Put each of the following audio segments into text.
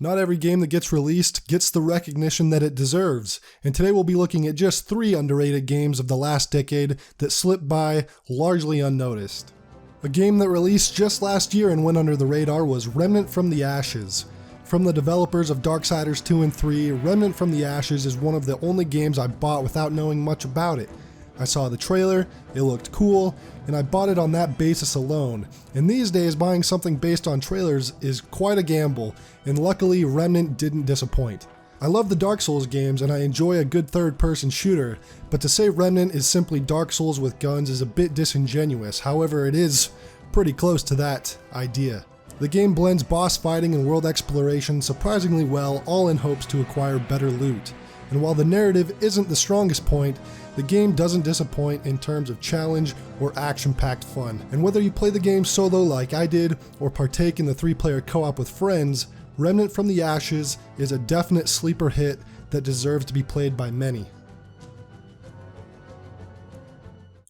Not every game that gets released gets the recognition that it deserves, and today we'll be looking at just 3 underrated games of the last decade that slipped by largely unnoticed. A game that released just last year and went under the radar was Remnant from the Ashes. From the developers of Darksiders 2 and 3, Remnant from the Ashes is one of the only games I bought without knowing much about it. I saw the trailer, it looked cool, and I bought it on that basis alone. And these days, buying something based on trailers is quite a gamble, and luckily Remnant didn't disappoint. I love the Dark Souls games and I enjoy a good third-person shooter, but to say Remnant is simply Dark Souls with guns is a bit disingenuous. However, it is pretty close to that idea. The game blends boss fighting and world exploration surprisingly well, all in hopes to acquire better loot. And while the narrative isn't the strongest point, the game doesn't disappoint in terms of challenge or action-packed fun. And whether you play the game solo like I did, or partake in the 3-player co-op with friends, Remnant from the Ashes is a definite sleeper hit that deserves to be played by many.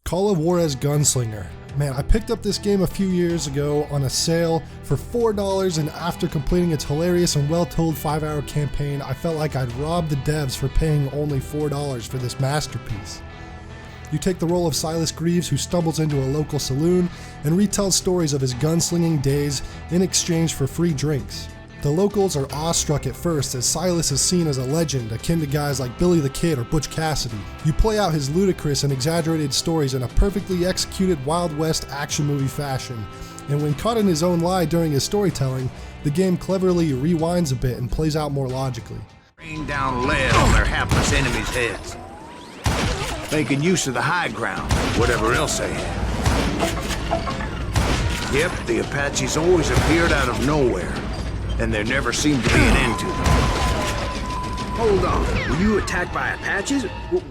Call of Juarez Gunslinger. Man, I picked up this game a few years ago on a sale for $4, and after completing its hilarious and well-told 5-hour campaign, I felt like I'd robbed the devs for paying only $4 for this masterpiece. You take the role of Silas Greaves, who stumbles into a local saloon and retells stories of his gunslinging days in exchange for free drinks. The locals are awestruck at first, as Silas is seen as a legend, akin to guys like Billy the Kid or Butch Cassidy. You play out his ludicrous and exaggerated stories in a perfectly executed Wild West action movie fashion, and when caught in his own lie during his storytelling, the game cleverly rewinds a bit and plays out more logically. Rain down lead on their hapless enemies' heads, making use of the high ground, whatever else they had. Yep, the Apaches always appeared out of nowhere, and there never seemed to be an end to them. Hold on, were you attacked by Apaches?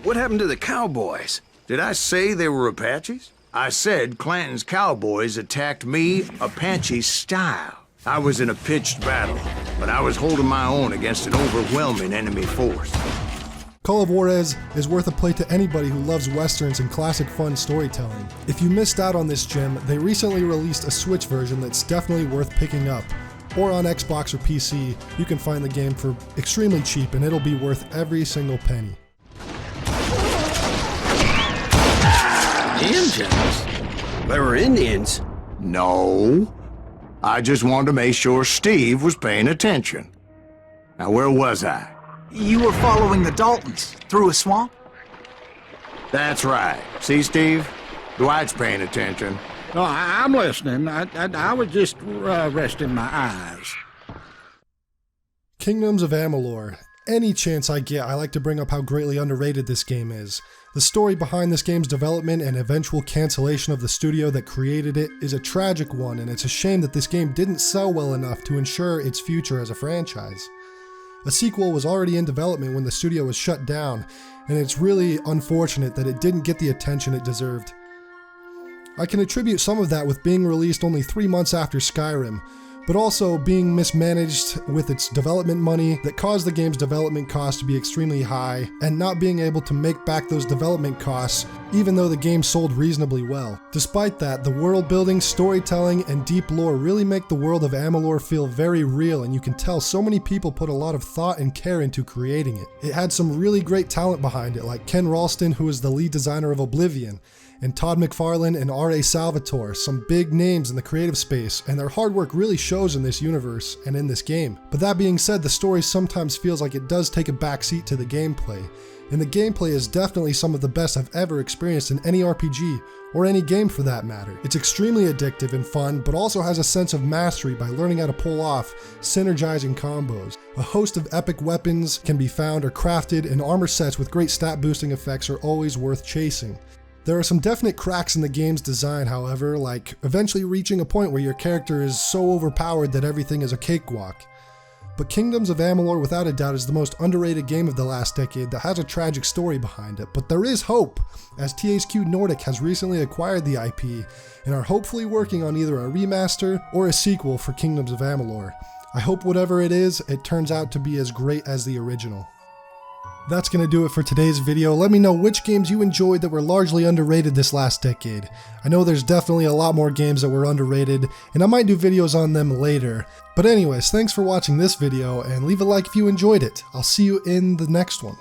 What happened to the cowboys? Did I say they were Apaches? I said Clanton's cowboys attacked me Apache style. I was in a pitched battle, but I was holding my own against an overwhelming enemy force. Call of Juarez is worth a play to anybody who loves westerns and classic fun storytelling. If you missed out on this gem, they recently released a Switch version that's definitely worth picking up. Or on Xbox or PC, you can find the game for extremely cheap and it'll be worth every single penny. Indians? They were Indians? No. I just wanted to make sure Steve was paying attention. Now, where was I? You were following the Daltons through a swamp? That's right. See, Steve? Dwight's paying attention. No, I'm listening. I was just resting my eyes. Kingdoms of Amalur. Any chance I get, I like to bring up how greatly underrated this game is. The story behind this game's development and eventual cancellation of the studio that created it is a tragic one, and it's a shame that this game didn't sell well enough to ensure its future as a franchise. A sequel was already in development when the studio was shut down, and it's really unfortunate that it didn't get the attention it deserved. I can attribute some of that with being released only 3 months after Skyrim, but also being mismanaged with its development money that caused the game's development costs to be extremely high, and not being able to make back those development costs even though the game sold reasonably well. Despite that, the world building, storytelling, and deep lore really make the world of Amalur feel very real, and you can tell so many people put a lot of thought and care into creating it. It had some really great talent behind it, like Ken Ralston, who is the lead designer of Oblivion, and Todd McFarlane and R.A. Salvatore, some big names in the creative space, and their hard work really shows in this universe and in this game. But that being said, the story sometimes feels like it does take a backseat to the gameplay, and the gameplay is definitely some of the best I've ever experienced in any RPG, or any game for that matter. It's extremely addictive and fun, but also has a sense of mastery by learning how to pull off synergizing combos. A host of epic weapons can be found or crafted, and armor sets with great stat boosting effects are always worth chasing. There are some definite cracks in the game's design, however, like eventually reaching a point where your character is so overpowered that everything is a cakewalk. But Kingdoms of Amalur without a doubt is the most underrated game of the last decade that has a tragic story behind it, but there is hope, as THQ Nordic has recently acquired the IP and are hopefully working on either a remaster or a sequel for Kingdoms of Amalur. I hope whatever it is, it turns out to be as great as the original. That's going to do it for today's video. Let me know which games you enjoyed that were largely underrated this last decade. I know there's definitely a lot more games that were underrated, and I might do videos on them later. But anyways, thanks for watching this video, and leave a like if you enjoyed it. I'll see you in the next one.